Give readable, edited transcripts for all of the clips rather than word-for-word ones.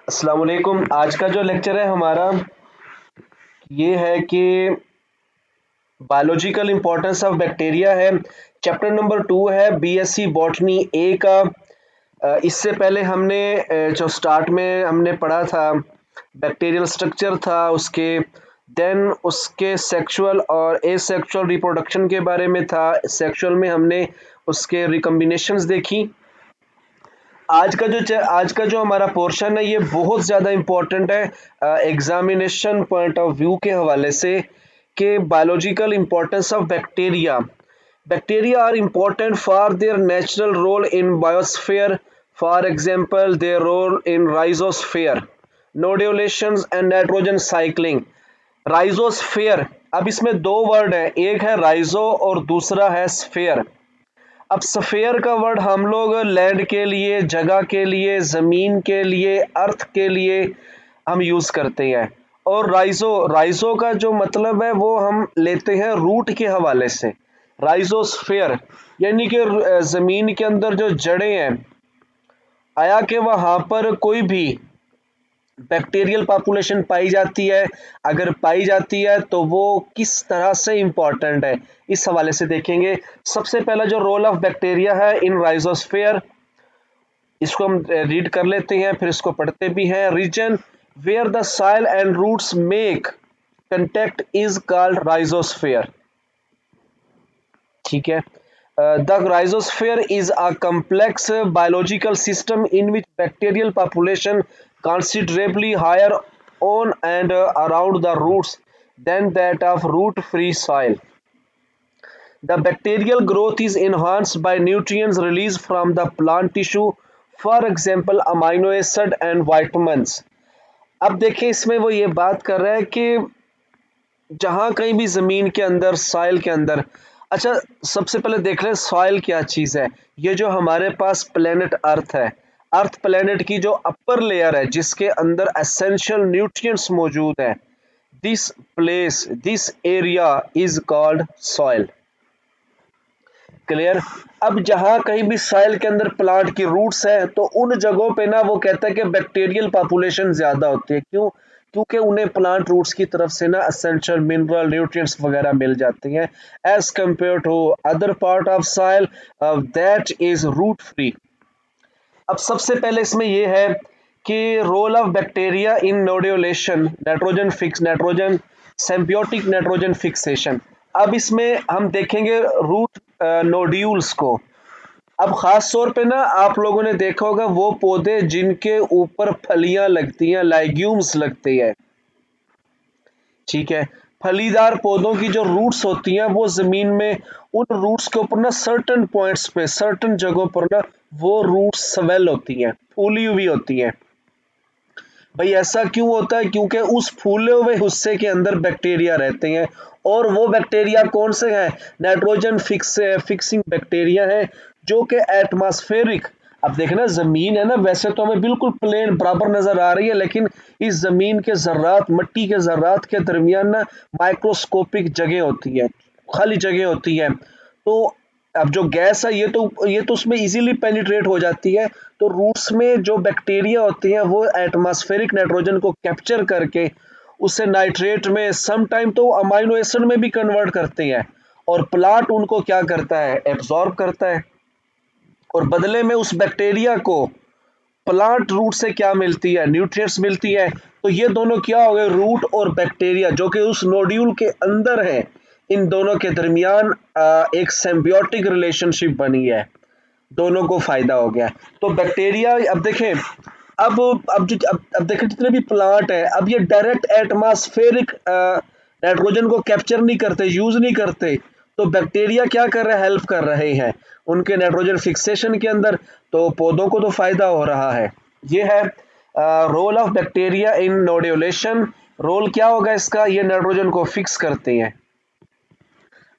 अस्सलाम वालेकुम। आज का जो लेक्चर है हमारा ये है कि बायोलॉजिकल इंपॉर्टेंस ऑफ बैक्टीरिया है। चैप्टर नंबर 2 है बीएससी बॉटनी ए का। इससे पहले हमने जो स्टार्ट में हमने पढ़ा था बैक्टीरियल स्ट्रक्चर था उसके, देन उसके सेक्सुअल और एसेक्सुअल रिप्रोडक्शन के बारे में था। सेक्सुअल में हमने उसके रिकम्बिनेशंस देखी। आज का जो हमारा पोर्शन है ये बहुत ज़्यादा इम्पोर्टेंट है एग्जामिनेशन पॉइंट ऑफ व्यू के हवाले से कि biological importance of bacteria. Bacteria are important for their natural role in biosphere, for example their role in rhizosphere, nodulations and nitrogen cycling. Rhizosphere, अब इसमें दो वर्ड है, एक है राइजो और दूसरा है स्फीयर। अब स्फीयर का वर्ड हम लोग लैंड के लिए, जगह के लिए, ज़मीन के लिए, अर्थ के लिए हम यूज़ करते हैं। और राइजो राइजो का जो मतलब है वो हम लेते हैं रूट के हवाले से। राइजोस्फीयर यानी कि ज़मीन के अंदर जो जड़ें हैं, आया कि वहाँ पर कोई भी बैक्टीरियल पॉपुलेशन पाई जाती है, अगर पाई जाती है तो वो किस तरह से इम्पॉर्टेंट है, इस हवाले से देखेंगे। सबसे पहला जो रोल ऑफ बैक्टीरिया है इन राइजोस्फीयर, इसको हम रीड कर लेते हैं फिर इसको पढ़ते भी हैं। Region where the soil and roots make contact is called rhizosphere. ठीक है। The rhizosphere is a complex biological system in which bacterial population considerably higher on and around the roots than that of root-free soil. The bacterial growth is enhanced by nutrients released from the plant tissue, for example amino acid and vitamins. अब देखिए इसमें वो ये बात कर रहा है कि जहाँ कहीं भी ज़मीन के अंदर, सॉइल के अंदर, अच्छा सबसे पहले देख लें सॉइल क्या चीज़ है। ये जो हमारे पास प्लेनेट अर्थ है, अर्थ प्लेनेट की जो अपर लेयर है जिसके अंदर एसेंशियल न्यूट्रिएंट्स मौजूद हैं, this place, this area is called soil. Clear. अब जहां कहीं भी सॉइल के अंदर प्लांट की रूट्स है तो उन जगहों पे ना वो कहता है कि बैक्टीरियल पॉपुलेशन ज्यादा होती है। क्यों? क्योंकि उन्हें प्लांट रूट्स की तरफ से ना एसेंशियल मिनरल न्यूट्रिएंट्स वगैरह मिल जाती हैं as compare to other part of soil that is root free. अब सबसे पहले इसमें यह है कि role of bacteria in nodulation, nitrogen symbiotic nitrogen fixation. अब इसमें हम देखेंगे रूट नोड्यूल्स को। अब खास तौर पे ना आप लोगों ने देखा होगा वो पौधे जिनके ऊपर फलियां लगती हैं, लाइग्यूम्स लगते हैं। ठीक है। फलीदार पौधों की जो रूट्स होती हैं वो जमीन में, उन रूट्स के ऊपर ना सर्टन पॉइंट्स पे, सर्टन जगहों पर ना वो रूट्स स्वेल होती हैं, फूली हुई होती हैं। भाई ऐसा क्यों होता है? क्योंकि उस फूले हुए हिस्से के अंदर बैक्टीरिया रहते हैं। और वो बैक्टीरिया कौन से हैं? नाइट्रोजन फिक्सिंग बैक्टीरिया है जो कि एटमॉस्फेरिक, अब देखना जमीन है ना, वैसे तो हमें बिल्कुल प्लेन बराबर नजर आ रही है, लेकिन इस जमीन के जर्रात, मट्टी के जर्रात के दरमियान ना माइक्रोस्कोपिक जगह होती है, खाली जगह होती है। तो अब जो गैस है ये तो उसमें इजीली पेनिट्रेट हो जाती है। तो रूट्स में जो बैक्टीरिया होती हैं वो एटमॉस्फेरिक नाइट्रोजन को कैप्चर करके उसे नाइट्रेट में, सम टाइम तो अमाइनो एसिड में भी कन्वर्ट करते हैं, और प्लांट उनको क्या करता है? एब्जॉर्ब करता है। और बदले में उस बैक्टीरिया को प्लांट रूट से क्या मिलती है? न्यूट्रिएंट्स मिलती है। तो ये दोनों क्या हो गए? रूट और बैक्टीरिया जो कि उस नोड्यूल के अंदर है, इन दोनों के दरमियान एक सिम्बियोटिक रिलेशनशिप बनी है, दोनों को फायदा हो गया। तो बैक्टीरिया, अब देखें, अब देखें जितने भी प्लांट है, अब ये डायरेक्ट एटमॉस्फेरिक नाइट्रोजन को कैप्चर नहीं करते, यूज नहीं करते। तो बैक्टीरिया क्या कर रहे हैं? हेल्प कर रहे हैं उनके नाइट्रोजन फिक्सेशन के अंदर। तो पौधों को तो फायदा हो रहा है। ये है role of bacteria in nodulation. Role क्या होगा इसका? ये नाइट्रोजन को फिक्स करते हैं।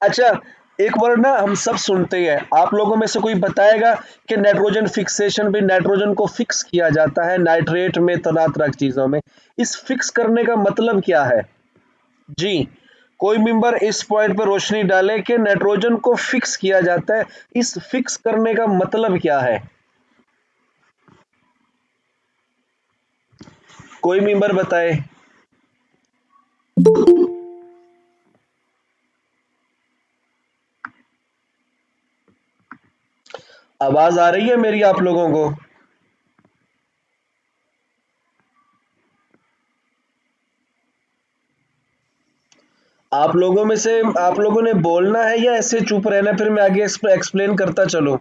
अच्छा, एक वर्ड ना हम सब सुनते हैं, आप लोगों में से कोई बताएगा कि नाइट्रोजन फिक्सेशन भी, नाइट्रोजन को फिक्स किया जाता है नाइट्रेट में, तरह तरह की चीजों में। इस फिक्स करने का मतलब क्या है जी? कोई मेंबर इस पॉइंट पर रोशनी डाले कि नाइट्रोजन को फिक्स किया जाता है, इस फिक्स करने का मतलब क्या है? कोई मेंबर बताए। आवाज आ रही है मेरी आप लोगों को? आप लोगों में से आप लोगों ने बोलना है या ऐसे चुप रहना, फिर मैं आगे एक्सप्लेन करता चलूं।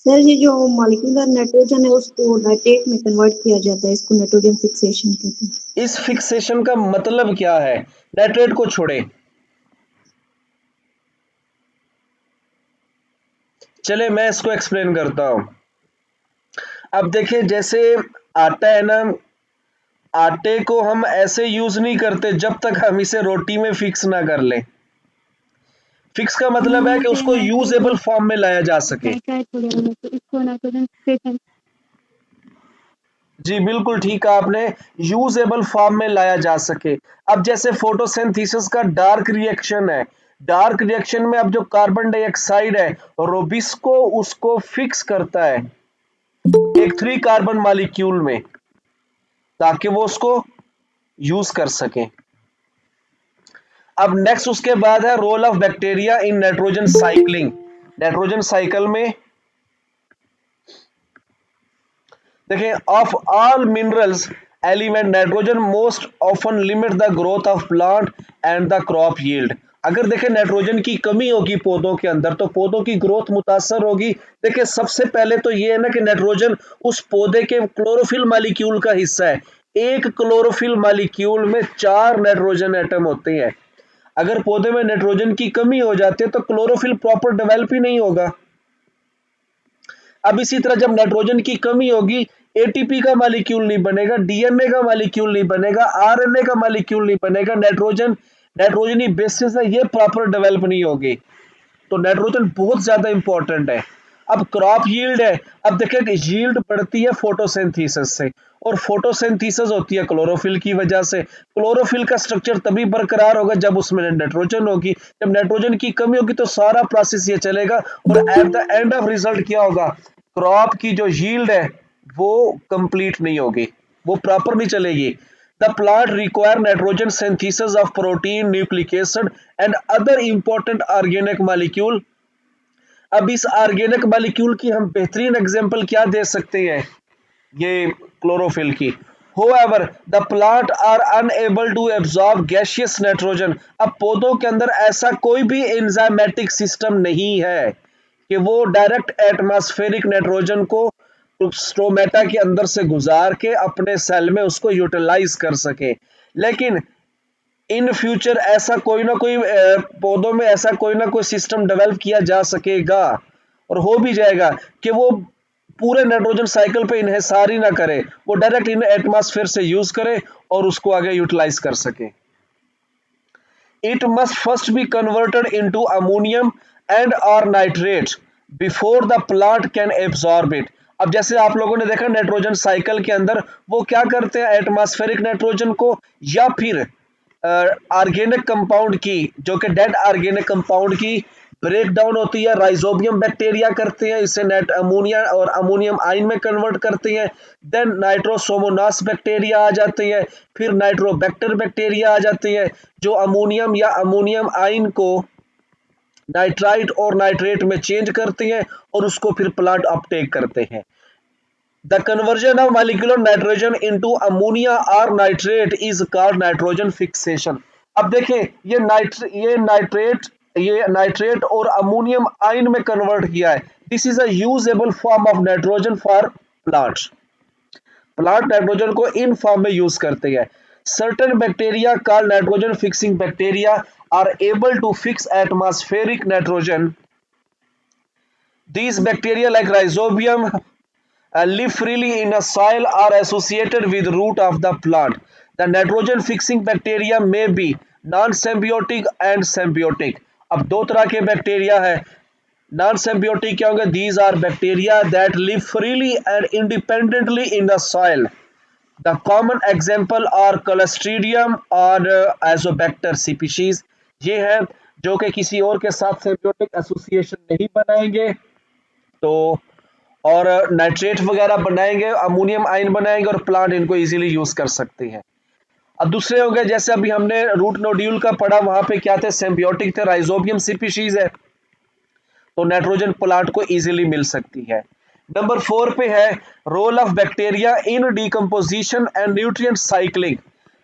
सर ये जो मॉलिक्यूलर नाइट्रोजन है उसको नाइट्रेट में कन्वर्ट किया जाता है, इसको नाइट्रोजन फिक्सेशन कहते हैं। इस फिक्सेशन का मतलब क्या है? नाइट्रेट को छोड़े, चले मैं इसको एक्सप्लेन करता हूं। अब देखिए, जैसे आटा है ना, आटे को हम ऐसे यूज नहीं करते जब तक हम इसे रोटी में फिक्स ना कर लें। फिक्स का मतलब है कि उसको यूजेबल फॉर्म में लाया जा सके। इसको नाइट्रोजन फिक्सेशन। जी बिल्कुल ठीक कहा आपने, यूजेबल फॉर्म में लाया जा सके। अब जैसे फोटोसिंथेसिस का डार्क रिएक्शन है, डार्क रिएक्शन में अब जो कार्बन डाइऑक्साइड है, रोबिस्को उसको फिक्स करता है एक 3 कार्बन मॉलिक्यूल में, ताकि वो उसको यूज कर सके। अब नेक्स्ट उसके बाद है role of bacteria in nitrogen cycling. Nitrogen cycle में देखिए, of all minerals element nitrogen most often limit the growth of plant and the crop yield. अगर देखें नाइट्रोजन की कमी होगी पौधों के अंदर तो पौधों की ग्रोथ मुतासर होगी। देखिए, सबसे पहले तो ये है ना कि नाइट्रोजन उस पौधे के क्लोरोफिल मॉलिक्यूल का हिस्सा है। एक क्लोरोफिल मॉलिक्यूल में 4 नाइट्रोजन एटम होते हैं। अगर पौधे में नाइट्रोजन की कमी हो जाती है तो क्लोरोफिल प्रॉपर डेवलप ही नहीं होगा। अब इसी तरह जब नाइट्रोजन की कमी होगी, एटीपी का मॉलिक्यूल नहीं बनेगा, डीएनए का मॉलिक्यूल नहीं बनेगा, आरएनए का मॉलिक्यूल नहीं बनेगा। नाइट्रोजनी बेसिस है, ये प्रॉपर डेवलप नहीं होगी। तो नाइट्रोजन बहुत ज्यादा इंपॉर्टेंट है। अब क्रॉप यील्ड है। अब देखिए कि यील्ड बढ़ती है फोटोसिंथेसिस से, और फोटोसिंथेसिस होती है क्लोरोफिल की वजह से। क्लोरोफिल का स्ट्रक्चर तभी बरकरार होगा जब उसमें नाइट्रोजन होगी। जब नाइट्रोजन की कमी होगी तो सारा प्रोसेस ये चलेगा, और at the end of result क्या होगा? क्रॉप की जो यील्ड है वो कंप्लीट नहीं होगी, वो प्रॉपर नहीं चलेगी। The plant require nitrogen synthesis of protein, nucleic acid and other important organic molecule. अब इस ऑर्गेनिक मॉलिक्यूल की हम बेहतरीन एग्जांपल क्या दे सकते हैं? ये क्लोरोफिल की। However, the plant are unable to absorb gaseous nitrogen। अब पौधों के अंदर ऐसा कोई भी एंजाइमेटिक सिस्टम नहीं है कि वो डायरेक्ट एटमॉस्फेरिक नाइट्रोजन को स्टोमेटा के अंदर से गुजार के अपने सेल में उसको यूटिलाइज कर सके। लेकिन इन फ्यूचर ऐसा कोई ना कोई पौधों में ऐसा कोई ना कोई सिस्टम डेवलप किया जा सकेगा, और हो भी जाएगा, कि वो पूरे नाइट्रोजन साइकिल पे इन्हें ही ना करे, वो डायरेक्ट इन एटमॉस्फेयर से यूज करे और उसको आगे यूटिलाइज कर सके। It must first be converted into ammonium and और nitrate before the plant can absorb it. अब जैसे आप लोगों ने देखा नाइट्रोजन साइकिल के अंदर वो क्या करते हैं, एटमॉस्फेरिक नाइट्रोजन को या फिर ऑर्गेनिक कंपाउंड की, जो कि डेड ऑर्गेनिक कंपाउंड की ब्रेक डाउन होती है, राइजोबियम बैक्टीरिया करते हैं, इसे नेट अमोनिया और अमोनियम आयन में कन्वर्ट करते हैं। देन नाइट्रोसोमोनास बैक्टीरिया आ जाती है, फिर नाइट्रोबैक्टर बैक्टीरिया आ जाती है, जो अमोनियम या अमोनियम आयन को नाइट्राइट और नाइट्रेट में चेंज करती हैं और उसको फिर प्लांट अपटेक करते हैं। The conversion of molecular nitrogen into ammonia or nitrate is called nitrogen fixation। अब देखें, ये नाइट्रेट और अमोनियम आयन में कन्वर्ट किया है। This is a usable form of nitrogen for plants. Plant nitrogen को इन फॉर्म में यूज करते हैं। Certain bacteria called nitrogen fixing bacteria are able to fix atmospheric nitrogen. These bacteria like rhizobium live freely in a soil are associated with root of the plant। The nitrogen fixing bacteria may be non-symbiotic and symbiotic। अब दो तरह के bacteria है। Non symbiotic क्या होंगे? These are bacteria that live freely and independently in the soil. The common example are Clostridium और Azotobacter species. ये है जो कि किसी और के साथ सिम्बियोटिक एसोसिएशन नहीं बनाएंगे। तो और नाइट्रेट वगैरह बनाएंगे, अमोनियम आयन बनाएंगे और प्लांट इनको इजीली यूज कर सकते हैं। अब दूसरे हो गए, जैसे अभी हमने रूट नोड्यूल का पढ़ा, वहां पे क्या थे, सिम्बियोटिक थे, राइजोबियम स्पीशीज है, तो नाइट्रोजन प्लांट को इजीली मिल सकती है। नंबर 4 पे है role of bacteria in decomposition and nutrient cycling.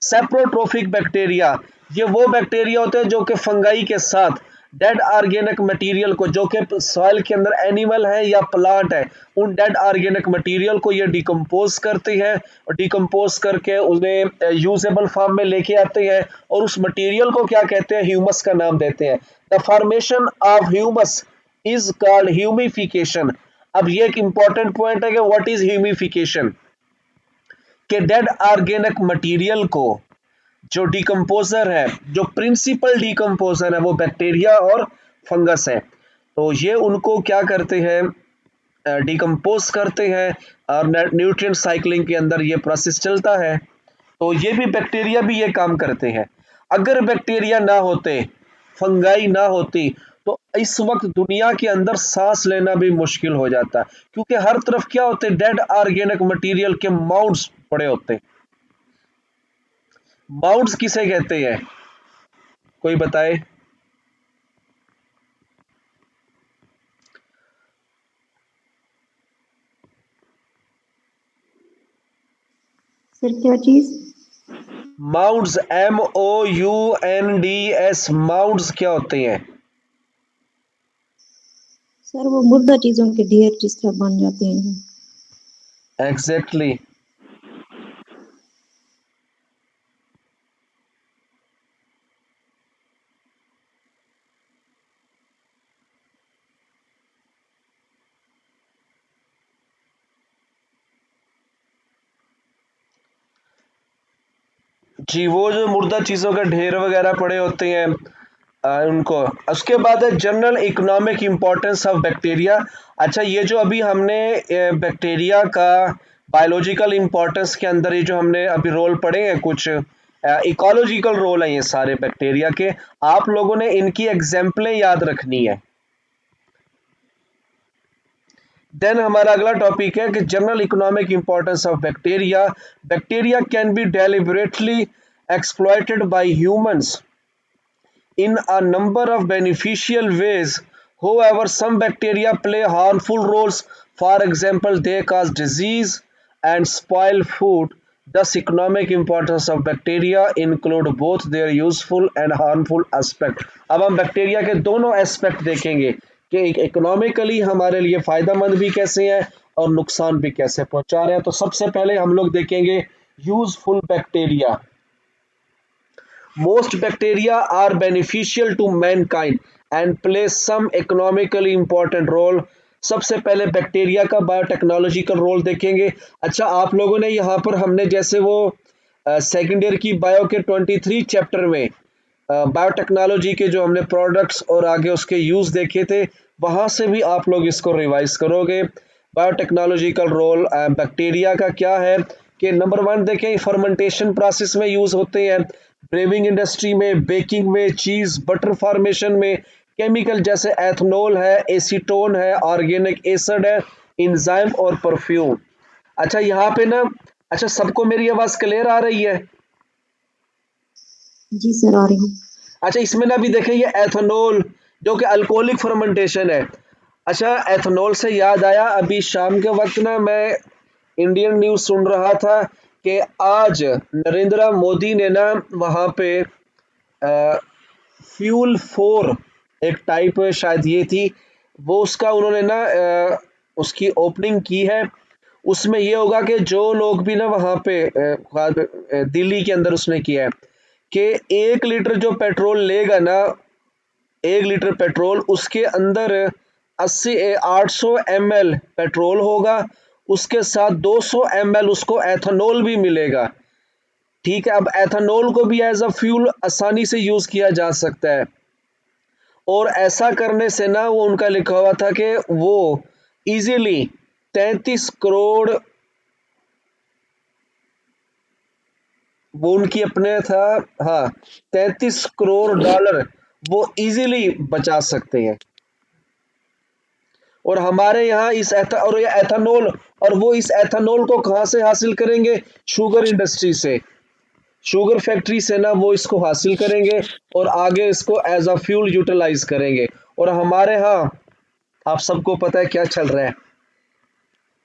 Saprotrophic bacteria, ये वो बैक्टीरिया होते हैं जो कि फंगाई के साथ डेड ऑर्गेनिक मटेरियल को, जो कि सॉइल के अंदर एनिमल है या प्लांट है, उन डेड ऑर्गेनिक मटेरियल को ये डिकम्पोज करते हैं और डिकम्पोज करके उन्हें यूजेबल फॉर्म में लेके आते हैं, और उस मटेरियल को क्या कहते हैं, ह्यूमस का नाम देते हैं। The formation of humus is called humification. अब ये एक इंपॉर्टेंट पॉइंट है कि व्हाट इज ह्यूमिफिकेशन, के डेड ऑर्गेनिक मटेरियल को, जो डिकम्पोजर है, जो प्रिंसिपल डिकम्पोजर है वो बैक्टीरिया और फंगस है, तो ये उनको क्या करते हैं, डिकम्पोज करते हैं, और न्यूट्रिएंट साइक्लिंग के अंदर ये प्रोसेस चलता है। तो ये भी बैक्टीरिया भी ये काम करते हैं। अगर बैक्टीरिया ना होते, फंगाई ना होती, तो इस वक्त दुनिया के अंदर सांस लेना भी मुश्किल हो जाता, क्योंकि हर तरफ क्या होते, डेड ऑर्गेनिक मटेरियल के माउंट्स पड़े होते। माउंट्स किसे कहते हैं, कोई बताए? सर क्या चीज? माउंट्स, MOUNDS, माउंट्स क्या होते हैं? सर वो मुर्दा चीजों के ढेर जिस तरह बन जाते हैं। Exactly exactly. जी, वो जो मुर्दा चीजों के ढेर वगैरह पड़े होते हैं, उनको। उसके बाद है general economic importance of bacteria. अच्छा, ये जो अभी हमने बैक्टीरिया का बायोलॉजिकल इंपॉर्टेंस के अंदर ये जो हमने अभी रोल पढ़े हैं, कुछ इकोलॉजिकल रोल है ये सारे बैक्टीरिया के, आप लोगों ने इनकी एग्जाम्पलें याद रखनी है। देन हमारा अगला टॉपिक है कि general economic importance of bacteria. Bacteria can be deliberately exploited bye humans in a number of beneficial ways. However, some bacteria play harmful roles. For example, they cause disease and spoil food. Thus, economic importance of bacteria include both their useful and harmful aspect. अब हम bacteria के दोनों aspect देखेंगे कि economically हमारे लिए फायदेमंद भी कैसे हैं और नुकसान भी कैसे पहुंचा रहे हैं। तो सबसे पहले हम लोग देखेंगे useful bacteria. Most bacteria are beneficial to mankind and play some economically important role. सबसे पहले बैक्टीरिया का बायोटेक्नोलॉजिकल रोल देखेंगे। अच्छा, आप लोगों ने यहाँ पर हमने जैसे वो सेकेंड ईयर की बायो के 23 चैप्टर में बायोटेक्नोलॉजी के जो हमने प्रोडक्ट्स और आगे उसके यूज़ देखे थे, वहाँ से भी आप लोग इसको रिवाइज करोगे। बायोटेक्नोलॉजिकल रोल बैक्टीरिया का क्या है कि नंबर 1 देखें, फर्मेंटेशन प्रोसेस में यूज़ होते हैं, ब्रेविंग इंडस्ट्री में, बेकिंग में, चीज़ बटर फॉर्मेशन में, केमिकल जैसे एथनॉल है, एसीटोन है, ऑर्गेनिक एसिड है, इंजाइम और परफ्यूम। अच्छा, यहाँ पे ना, अच्छा सबको मेरी आवाज़ क्लियर आ रही है? जी सर आ रही हूँ। अच्छा, इसमें ना भी देखें, ये एथनॉल जो कि अल्कोहलिक फर्मेंटेशन है। अच्छा, एथनॉल से याद आया, अभी शाम के वक्त ना मैं इंडियन न्यूज़ सुन रहा था कि आज नरेंद्र मोदी ने ना वहाँ पे फ्यूल 4 एक टाइप शायद ये थी, वो उसका उन्होंने ना उसकी ओपनिंग की है। उसमें ये होगा कि जो लोग भी ना वहाँ पे दिल्ली के अंदर उसने किया है कि 1 लीटर जो पेट्रोल लेगा ना, 1 लीटर पेट्रोल, उसके अंदर 800 ml पेट्रोल होगा, उसके साथ 200 ml उसको एथेनॉल भी मिलेगा। ठीक है, अब एथेनॉल को भी एज अ फ्यूल आसानी से यूज किया जा सकता है, और ऐसा करने से ना, वो उनका लिखा हुआ था कि वो इजीली 33 करोड़, वो उनकी अपने था, हाँ, 33 करोड़ डॉलर वो इजीली बचा सकते हैं। और हमारे यहाँ और ये एथेनॉल, और वो इस एथेनॉल को कहाँ से हासिल करेंगे? शुगर इंडस्ट्री से, शुगर फैक्ट्री से ना वो इसको हासिल करेंगे और आगे इसको एज अ फ्यूल यूटिलाइज करेंगे। और हमारे यहाँ आप सबको पता है क्या चल रहा है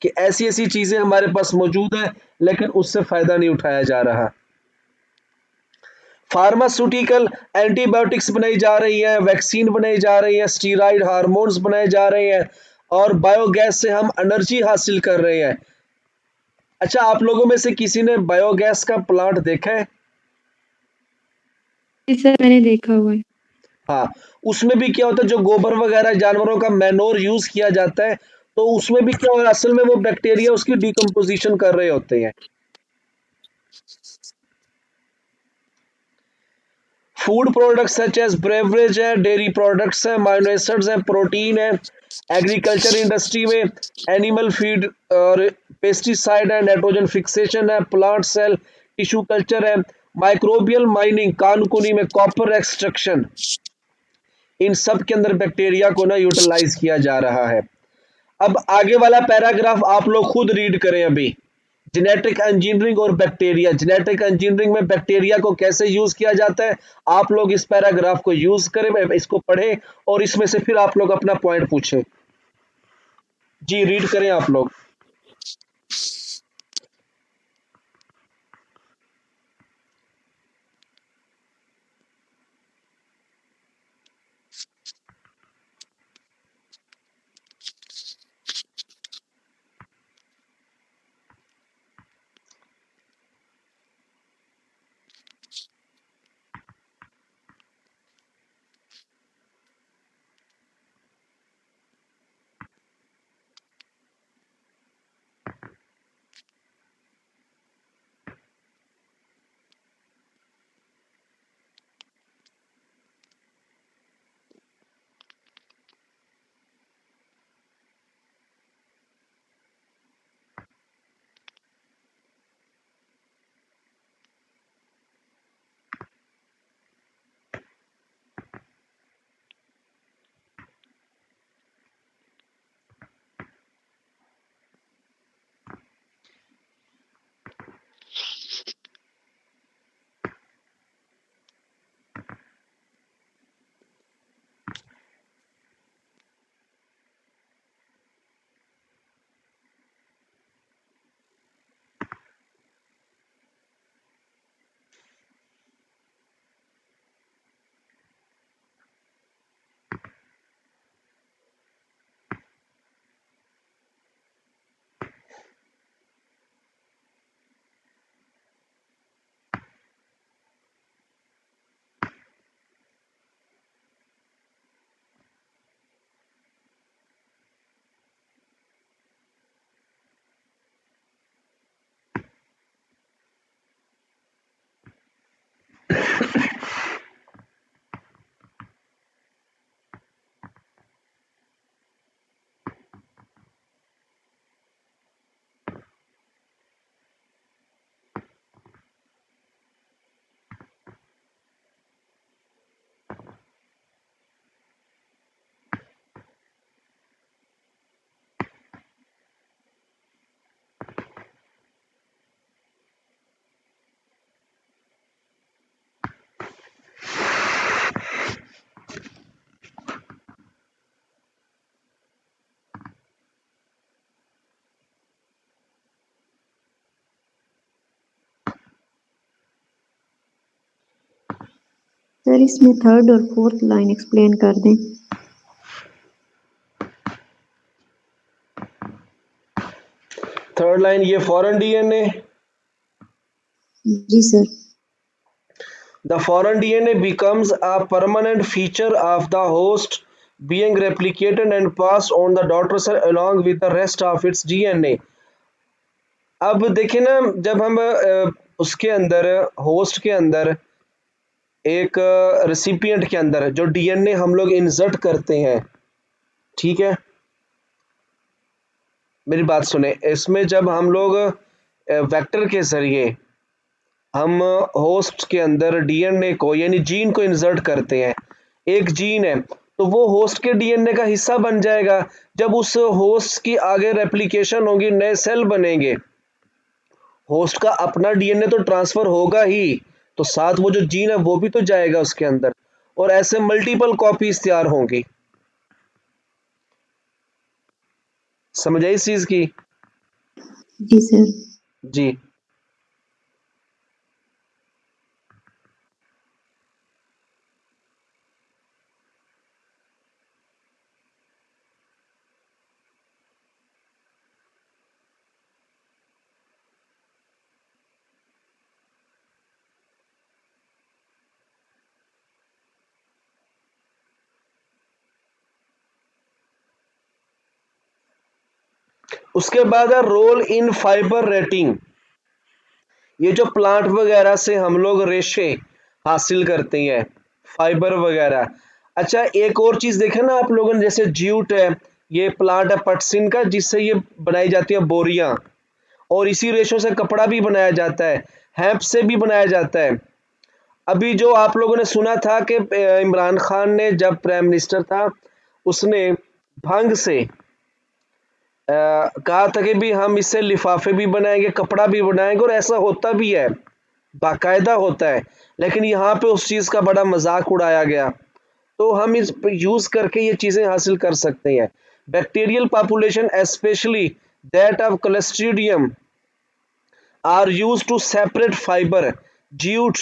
कि ऐसी ऐसी चीजें हमारे पास मौजूद है लेकिन उससे फायदा नहीं उठाया जा रहा। फार्मास्यूटिकल एंटीबायोटिक्स बनाई जा रही है, वैक्सीन बनाई जा रही है, स्टीराइड हार्मोन्स बनाए जा रहे हैं, और बायोगैस से हम एनर्जी हासिल कर रहे हैं। अच्छा, आप लोगों में से किसी ने बायोगैस का प्लांट देखा है? जी सर, मैंने देखा हुआ है। हाँ, उसमें भी क्या होता है, जो गोबर वगैरह जानवरों का मैनोर यूज किया जाता है, तो उसमें भी क्या हो रहा है, असल में वो बैक्टीरिया उसकी डिकम्पोजिशन कर रहे होते हैं। Food products such as beverage है, डेयरी प्रोडक्ट्स है, माइनो एसिड्स है, प्रोटीन है, एग्रीकल्चर इंडस्ट्री में एनिमल फीड और पेस्टिसाइड है, नाइट्रोजन फिक्सेशन है, प्लांट सेल टिश्यू कल्चर है, माइक्रोबियल माइनिंग, कानकुनी में कॉपर एक्सट्रैक्शन, इन सब के अंदर बैक्टीरिया को ना यूटिलाइज किया जा रहा है। अब आगे वाला पैराग्राफ आप लोग खुद रीड करें अभी। जेनेटिक इंजीनियरिंग और बैक्टीरिया, जेनेटिक इंजीनियरिंग में बैक्टीरिया को कैसे यूज किया जाता है, आप लोग इस पैराग्राफ को यूज करें, इसको पढ़ें और इसमें से फिर आप लोग अपना पॉइंट पूछें। जी रीड करें आप लोग। सर, इसमें थर्ड और फोर्थ लाइन एक्सप्लेन कर दें। थर्ड लाइन ये फॉरेन डीएनए, जी sir. the foreign DNA becomes a permanent feature of the host, being replicated and passed on the daughter cell along with the rest of its DNA। अब देखिए ना, जब हम उसके अंदर, होस्ट के अंदर, एक रेसिपिएंट के अंदर जो डीएनए हम लोग इंसर्ट करते हैं, ठीक है, मेरी बात सुने, इसमें जब हम लोग वेक्टर के जरिए हम होस्ट के अंदर डीएनए को यानी जीन को इंसर्ट करते हैं, एक जीन है, तो वो होस्ट के डीएनए का हिस्सा बन जाएगा। जब उस होस्ट की आगे रेप्लिकेशन होगी, नए सेल बनेंगे, होस्ट का अपना डीएनए तो ट्रांसफर होगा ही, तो साथ वो जो जीन है वो भी तो जाएगा उसके अंदर, और ऐसे मल्टीपल कॉपीज तैयार होंगी। समझ आई इस चीज की? जी सर। जी। उसके बाद है रोल इन फाइबर रेटिंग। ये जो प्लांट वगैरह से हम लोग रेशे हासिल करते हैं, फाइबर वगैरह। अच्छा, एक और चीज देखे ना आप लोगों ने, जैसे ज्यूट है, ये प्लांट है पटसिन का, जिससे ये बनाई जाती है बोरियां, और इसी रेशों से कपड़ा भी बनाया जाता है, हैम्प से भी बनाया जाता है। अभी जो आप लोगों ने सुना था कि इमरान खान ने जब प्राइम मिनिस्टर था, उसने भांग से कहा था कि भी हम इससे लिफाफे भी बनाएंगे, कपड़ा भी बनाएंगे, और ऐसा होता भी है, बाकायदा होता है। लेकिन यहाँ पे उस चीज़ का बड़ा मजाक उड़ाया गया। तो हम इस यूज़ करके ये चीज़ें हासिल कर सकते हैं। Bacterial population specially that of clostridium are use to separate fibre, jute,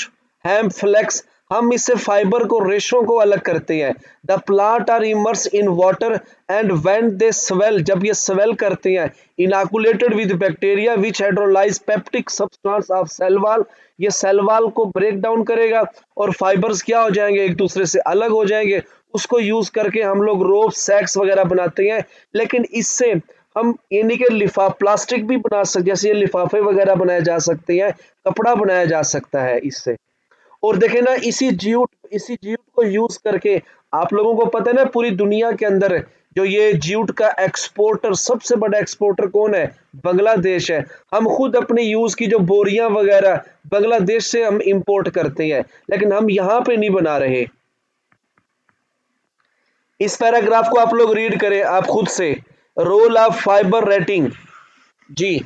hemp, flax. हम इससे फाइबर को, रेशों को अलग करते हैं। The plant are immerse in water and when they swell, जब ये स्वेल करते हैं, inoculated with bacteria which hydrolyze peptic substance of cell wall, ये सेल वॉल को ब्रेक डाउन करेगा, और फाइबर्स क्या हो जाएंगे, एक दूसरे से अलग हो जाएंगे। उसको यूज करके हम लोग रोप, सैक्स वगैरह बनाते हैं। लेकिन इससे हम यानी कि लिफा प्लास्टिक भी बना सकते, जैसे ये लिफाफे वगैरह बनाए जा सकते हैं, कपड़ा बनाया जा सकता है इससे। और देखें ना, इसी ज्यूट को यूज करके, आप लोगों को पता है ना, पूरी दुनिया के अंदर जो ये ज्यूट का एक्सपोर्टर, सबसे बड़ा एक्सपोर्टर कौन है? बांग्लादेश है। हम खुद अपने यूज की जो बोरियां वगैरह बांग्लादेश से हम इंपोर्ट करते हैं, लेकिन हम यहाँ पे नहीं बना रहे। इस पैराग्राफ को आप लोग रीड करें आप खुद से, रोल ऑफ फाइबर रेटिंग। जी।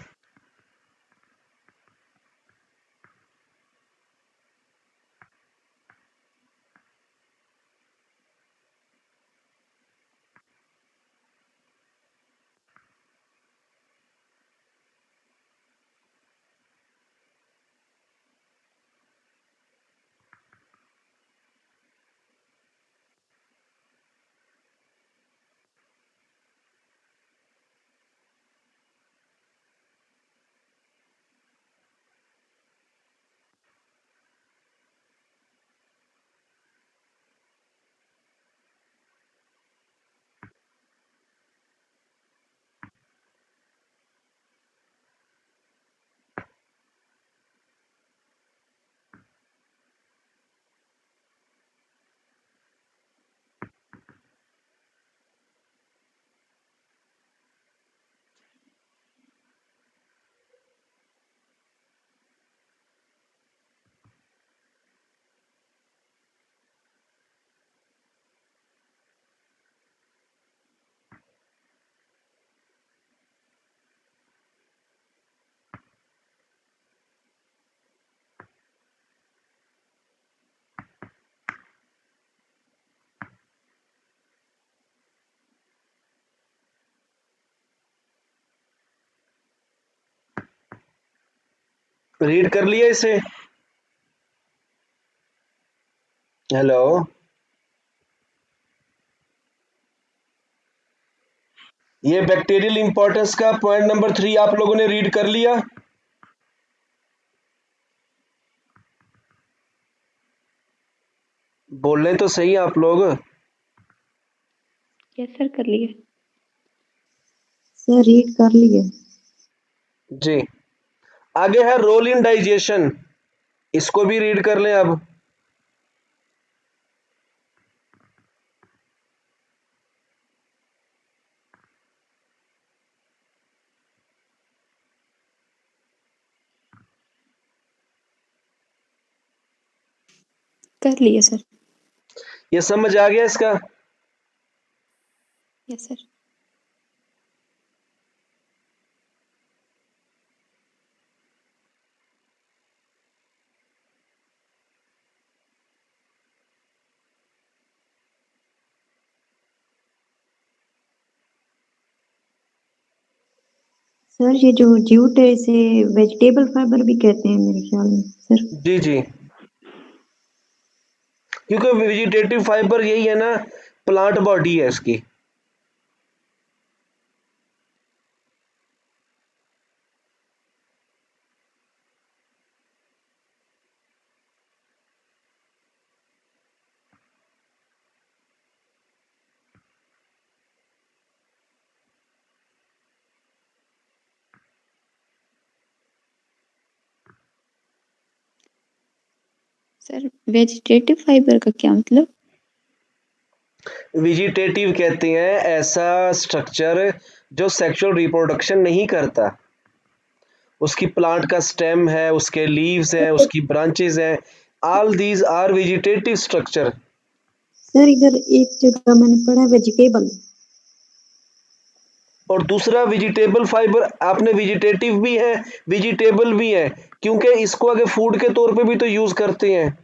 रीड कर लिया इसे? हेलो? ये बैक्टीरियल इंपॉर्टेंस का पॉइंट नंबर 3 आप लोगों ने रीड कर लिया? बोल रहे तो सही आप लोग। यस सर, कर लिए सर, रीड कर लिए। जी। आगे है रोल इन डाइजेशन, इसको भी रीड कर लें अब। कर लिए सर। ये समझ आ गया इसका? Yes sir. सर ये जो जूट है इसे वेजिटेबल फाइबर भी कहते हैं मेरे ख्याल में सर। जी जी, क्योंकि वेजिटेटिव फाइबर यही है ना, प्लांट बॉडी है इसकी। सर वेजिटेटिव फाइबर का क्या मतलब? वेजिटेटिव कहते हैं ऐसा स्ट्रक्चर जो सेक्सुअल रिप्रोडक्शन नहीं करता। उसकी प्लांट का स्टेम है, उसके लीव्स हैं, उसकी ब्रांचेस हैं, all these are vegetative structure. Sir इधर एक जगह मैंने पढ़ा वेजिटेबल। और दूसरा वेजिटेबल फाइबर, आपने वेजिटेटिव भी है, वेजिटेबल भी है, क्योंकि इसको अगर फूड के तौर पे भी तो यूज करते हैं।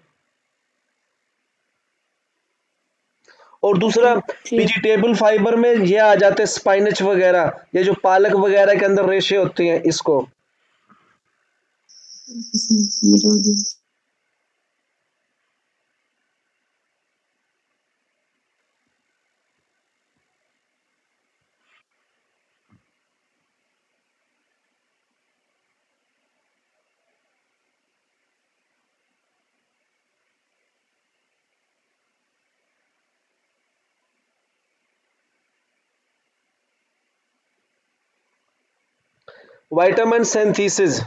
और दूसरा, ओके क्लियर। वेजिटेबल फाइबर में ये आ जाते हैं स्पाइनच वगैरह, ये जो पालक वगैरह के अंदर रेशे होते हैं इसको। सर समझ आ गया। विटामिन सिंथेसिस,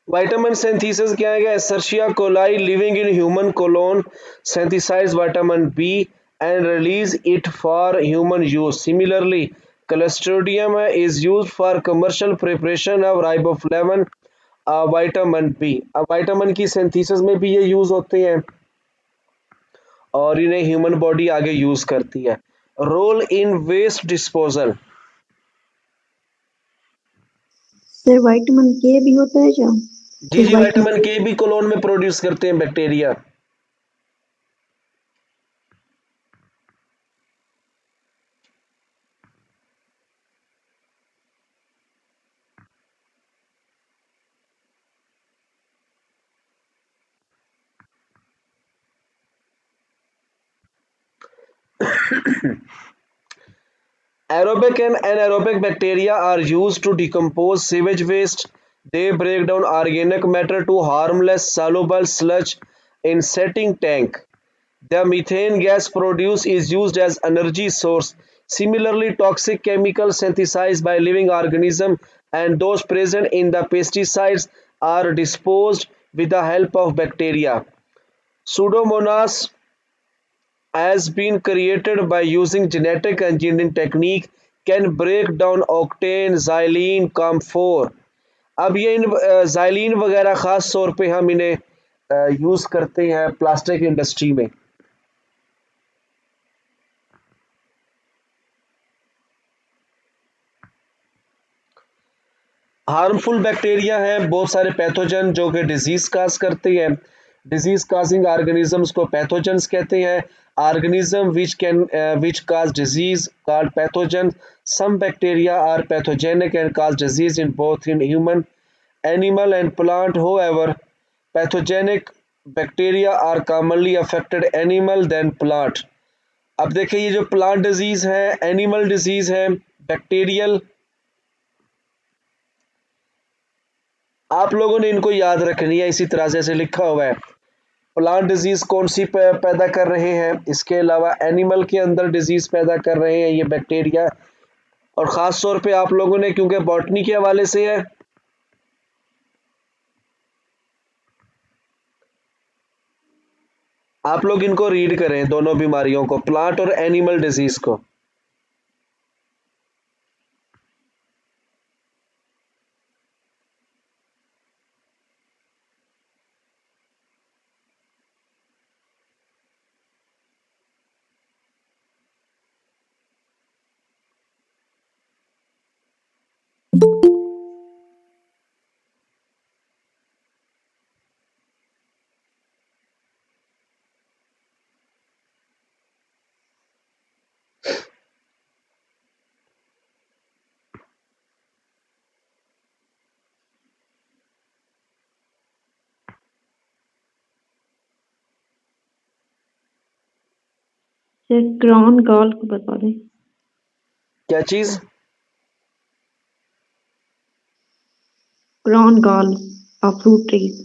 विटामिन सिंथेसिस क्या है? Escherichia coli living in human colon synthesize vitamin B and release it for human use. Similarly, Clostridium is used for commercial preparation of riboflavin, vitamin B. अब vitamin की synthesis में भी ये use होते हैं और इन्हें ह्यूमन बॉडी आगे यूज करती है। Role in waste disposal, sir vitamin K भी होता है क्या? जी जी, विटामिन विटामिन के भी कोलोन में प्रोड्यूस करते हैं bacteria. Aerobic and anaerobic bacteria are used to decompose sewage waste. They break down organic matter to harmless soluble sludge in setting tank. The methane gas produced is used as energy source. Similarly, toxic chemicals synthesized by living organisms and those present in the pesticides are disposed with the help of bacteria. Pseudomonas has been created by using genetic engineering technique can break down octane, xylene, camphor. अब ये इन xylene वगैरह ख़ास तौर पे हम इन्हें use करते हैं प्लास्टिक इंडस्ट्री में। हार्मफुल बैक्टीरिया हैं बहुत सारे पैथोजन जो कि डिजीज काज करते हैं। डिजीज काजिंग ऑर्गेनिजम्स को पैथोजेंस कहते हैं। Organism which cause disease called pathogen. Some bacteria are pathogenic and cause disease in both in human animal and plant. However pathogenic bacteria are commonly affected animal than plant. अब देखिए ये जो plant disease है, animal disease है, bacterial, आप लोगों ने इनको याद रखनी है। इसी तरह से ऐसे लिखा हुआ है प्लांट डिजीज कौन सी पैदा कर रहे हैं, इसके अलावा एनिमल के अंदर डिजीज पैदा कर रहे हैं ये बैक्टीरिया। और ख़ास तौर पे आप लोगों ने, क्योंकि बॉटनी के हवाले से है, आप लोग इनको रीड करें, दोनों बीमारियों को, प्लांट और एनिमल डिजीज को। सर क्रॉन गॉल को बता दें। क्या चीज? Crown gall of fruit trees.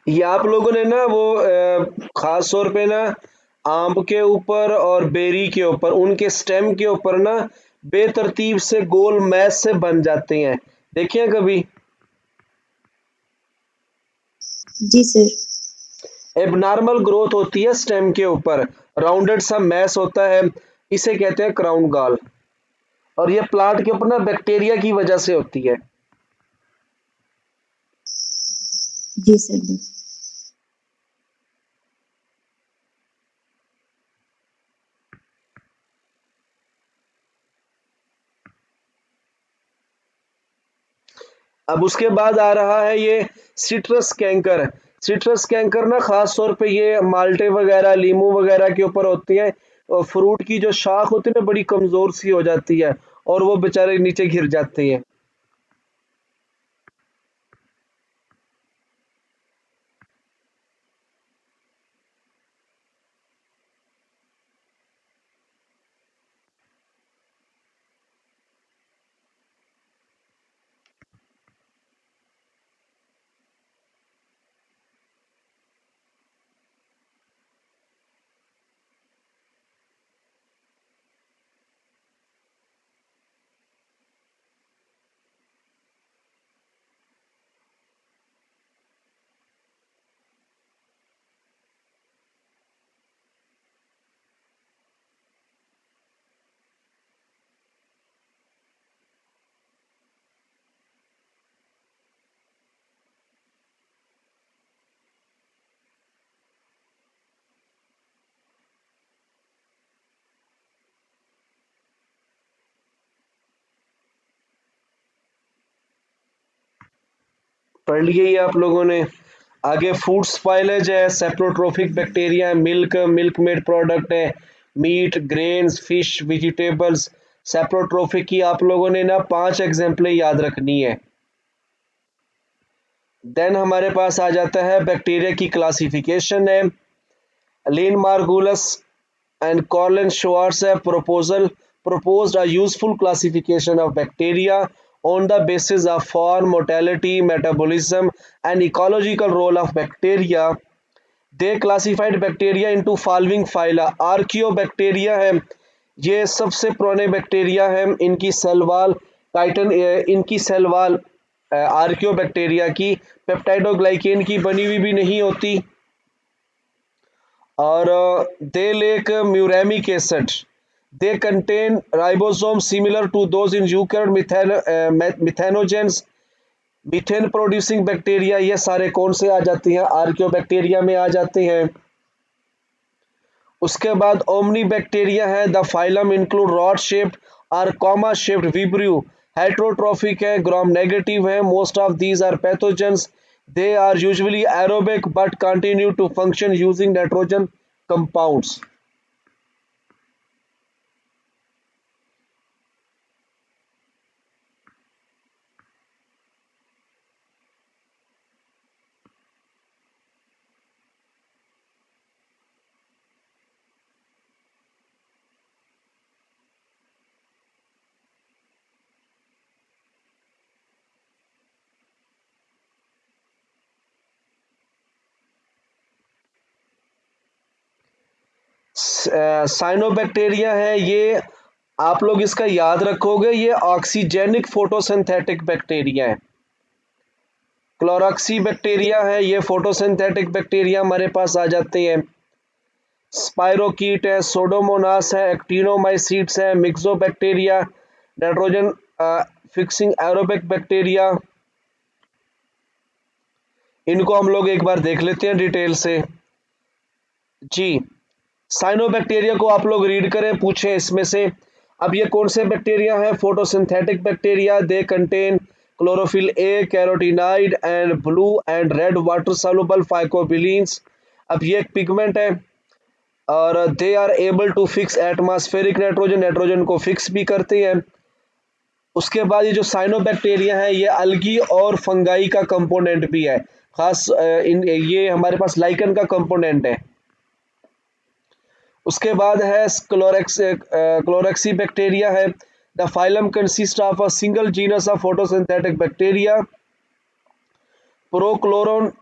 ये आप लोगों ने ना वो खास तौर पे ना आम के ऊपर और बेरी के ऊपर, उनके स्टेम के ऊपर ना बेतरतीब से गोल मैस से बन जाते हैं, देखिए कभी? जी सर। एबनॉर्मल ग्रोथ होती है स्टेम के ऊपर, राउंडेड सा मैस होता है, इसे कहते हैं क्राउन गॉल। और ये प्लांट के ऊपर ना बैक्टीरिया की वजह से होती है। जी सर। अब उसके बाद आ रहा है ये सिट्रस कैंकर। सिट्रस कैंकर ना खास तौर पे ये माल्टे वगैरह, लीमू वगैरह के ऊपर होती है, और फ्रूट की जो शाख होती है ना बड़ी कमजोर सी हो जाती है, और वो बेचारे नीचे गिर जाते हैं। पढ़ लिए ये आप लोगों ने? आगे फूड स्पाइलेज है, सेप्रोट्रोफिक बैक्टीरिया है, मिल्क, मिल्क मेड प्रोडक्ट है, मीट, ग्रेन्स, फिश, वेजिटेबल्स। सेप्रोट्रोफिक की आप लोगों ने ना 5 एग्जाम्पलें याद रखनी है। देन हमारे पास आ जाता है बैक्टीरिया की क्लासिफिकेशन है। लीन मार्गुलस and Colin Schwartz have proposed a useful classification of bacteria on the basis of form, mortality, metabolism, and ecological role of bacteria. They classified bacteria into following phyla. Archaeobacteria है, ये सबसे पुराने bacteria हैं, इनकी cell wall Titan, इनकी cell wall आर्कियोबैक्टीरिया की peptidoglycan की बनी हुई भी नहीं होती, और they lack muramic acid. They contain ribosomes similar to those in eukaryote methanogens. Methane producing bacteria, ये सारे कौन से आ जाते हैं? आर्कियोबैक्टीरिया में आ जाते हैं। उसके बाद ओमनी बैक्टीरिया है, the phylum include rod shaped और कॉमा शेप्ड विब्रियो। हेट्रोट्रोफिक है, ग्राम नेगेटिव है, most of these are pathogens. They are usually aerobic but continue to function using nitrogen compounds. Cyanobacteria है, ये आप लोग इसका याद रखोगे, ये ऑक्सीजेनिक फोटोसिंथेटिक बैक्टीरिया है। क्लोरोक्सी बैक्टीरिया है, ये फोटोसिंथेटिक बैक्टीरिया हमारे पास आ जाते हैं। स्पाइरोकीट है, सोडोमोनास है, एक्टिनोमाइसीट्स है, मिक्सोबैक्टीरिया, नाइट्रोजन फिक्सिंग एरोबिक बैक्टीरिया, इनको हम लोग एक बार देख लेते हैं डिटेल से जी। साइनोबैक्टीरिया को आप लोग रीड करें, पूछें इसमें से। अब ये कौन से बैक्टीरिया है? Photosynthetic bacteria, they contain chlorophyll a, carotenoid and blue and red water soluble phycobilins. अब ये एक पिगमेंट है और they are able to fix atmospheric nitrogen, nitrogen को फिक्स भी करते हैं। उसके बाद ये जो साइनोबैक्टीरिया है, ये अलगी और फंगाई का कंपोनेंट भी है, खास ये हमारे पास लाइकन का कंपोनेंट है। उसके बाद है क्लोरेक्सी बैक्टीरिया है। The phylum consist of a single genus of photosynthetic bacteria prochloron.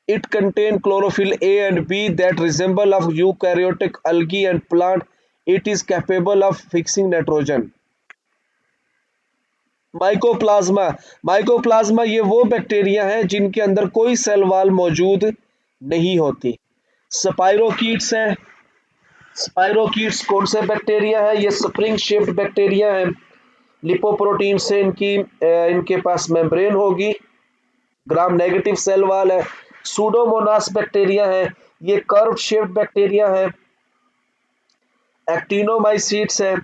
It contain chlorophyll A and B that resemble of eukaryotic algae and plant. It is capable of fixing nitrogen. Mycoplasma, mycoplasma ये वो bacteria है जिनके अंदर कोई cell wall मौजूद नहीं होती। स्पाइरोकीट्स हैं, स्पाइरोकीट्स कौन से बैक्टीरिया है? ये स्प्रिंग शेप्ड बैक्टीरिया है। लिपोप्रोटीन से इनके पास मेम्ब्रेन होगी, ग्राम नेगेटिव सेल वॉल है। सूडोमोनास बैक्टीरिया है, ये कर्व शेप्ड बैक्टीरिया है। एक्टिनोमाइसीट्स है।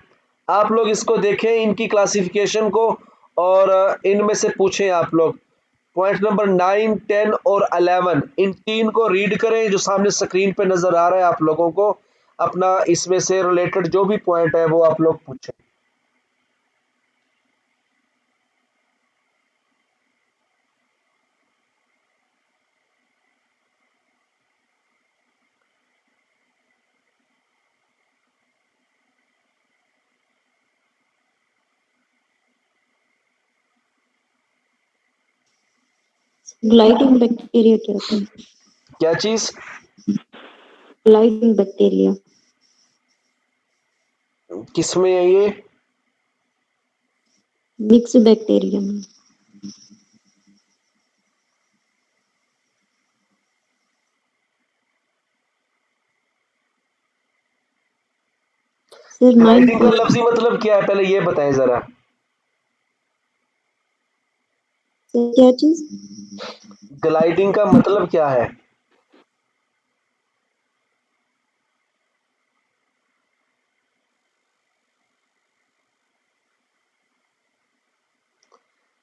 आप लोग इसको देखें, इनकी क्लासिफिकेशन को, और इनमें से पूछें आप लोग। पॉइंट नंबर 9, 10 और 11 इन तीन को रीड करें जो सामने स्क्रीन पे नजर आ रहा है आप लोगों को। अपना इसमें से रिलेटेड जो भी पॉइंट है वो आप लोग पूछें। ग्लाइडिंग बैक्टीरिया क्या होता है? क्या चीज? ग्लाइडिंग बैक्टीरिया किसमें है ये? मिक्स बैक्टीरिया में। सर 9 ग्लाइडिंग का लफ्जी मतलब क्या है, पहले ये बताएं जरा। क्या चीज? ग्लाइडिंग का मतलब क्या है?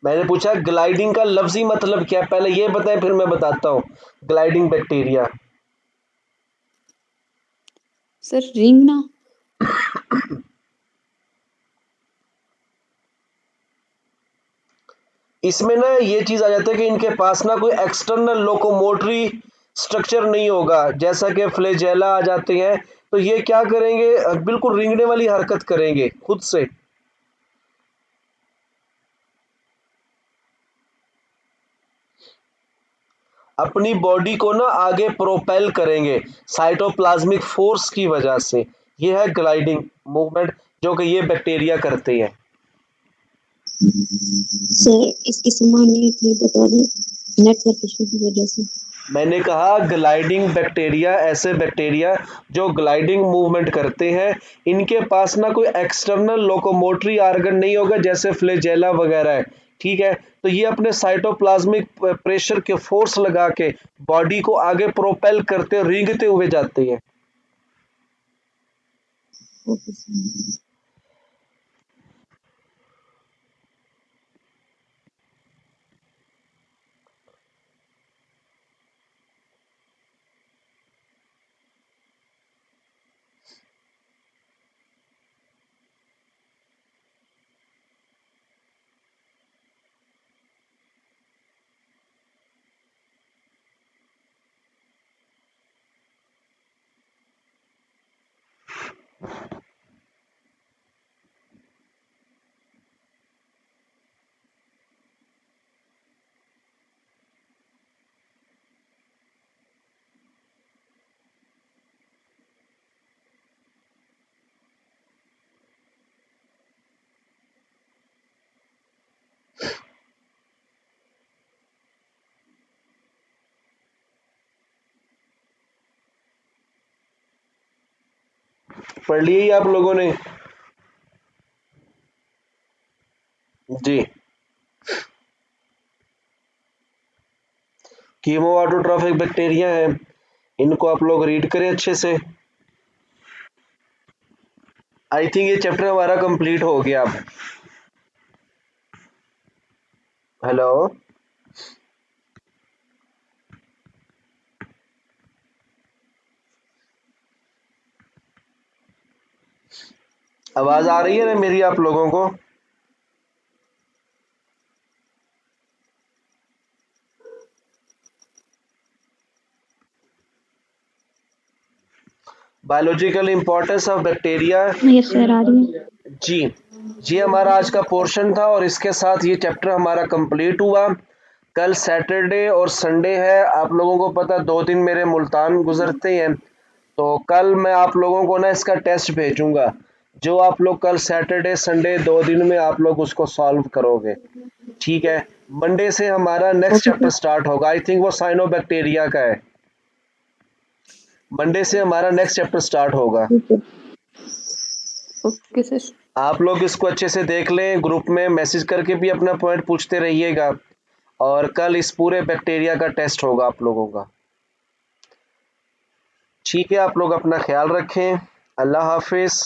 मैंने पूछा ग्लाइडिंग का लफ्जी मतलब क्या है, पहले ये बताएं फिर मैं बताता हूँ। ग्लाइडिंग बैक्टीरिया सर रेंगना। इसमें ना ये चीज आ जाता है कि इनके पास ना कोई एक्सटर्नल लोकोमोटरी स्ट्रक्चर नहीं होगा, जैसा कि फ्लैजेला आ जाते हैं। तो ये क्या करेंगे? बिल्कुल रेंगने वाली हरकत करेंगे खुद से। अपनी बॉडी को ना आगे प्रोपेल करेंगे साइटोप्लाज्मिक फोर्स की वजह से। ये है ग्लाइडिंग मूवमेंट जो कि ये बैक्टीरिया करते हैं। सर इसकी सामान्य की बता दें, नेटवर्क इशू की वजह से। मैंने कहा ग्लाइडिंग बैक्टीरिया ऐसे बैक्टीरिया जो ग्लाइडिंग मूवमेंट करते हैं, इनके पास ना कोई एक्सटर्नल लोकोमोटरी ऑर्गन नहीं होगा जैसे फ्लैजेला वगैरह है, ठीक है। तो ये अपने साइटोप्लाज्मिक प्रेशर के फोर्स लगा के बॉडी को आगे प्रोपेल करते रेंगते हुए जाते हैं। Okay sir. पढ़ लिया ही आप लोगों ने जी। कीमो ऑटोट्रॉफिक बैक्टीरिया है, इनको आप लोग रीड करें अच्छे से। आई थिंक ये चैप्टर हमारा कंप्लीट हो गया अब। हेलो, आवाज आ रही है ना मेरी आप लोगों को? Biological importance of bacteria. Yes sir, आ रही है। जी, ये हमारा आज का पोर्शन था और इसके साथ ये चैप्टर हमारा कंप्लीट हुआ। कल सैटरडे और संडे है, आप लोगों को पता 2 दिन मेरे मुल्तान गुजरते हैं, तो कल मैं आप लोगों को ना इसका टेस्ट भेजूंगा, जो आप लोग कल सैटरडे संडे 2 दिन में आप लोग उसको सॉल्व करोगे, ठीक है? मंडे से हमारा next okay chapter sir. Start होगा, आई थिंक वो साइनोबैक्टीरिया का है। मंडे से हमारा नेक्स्ट चैप्टर स्टार्ट होगा। ठीक है। Okay sir. आप लोग इसको अच्छे से देख लें, ग्रुप में मैसेज करके भी अपना पॉइंट पूछते रहिएगा, और कल इस पूरे बैक्टीरिया का टेस्ट होगा आप लोगों का, ठीक है? आप लोग अपना ख्याल रखें। अल्लाह हाफिज।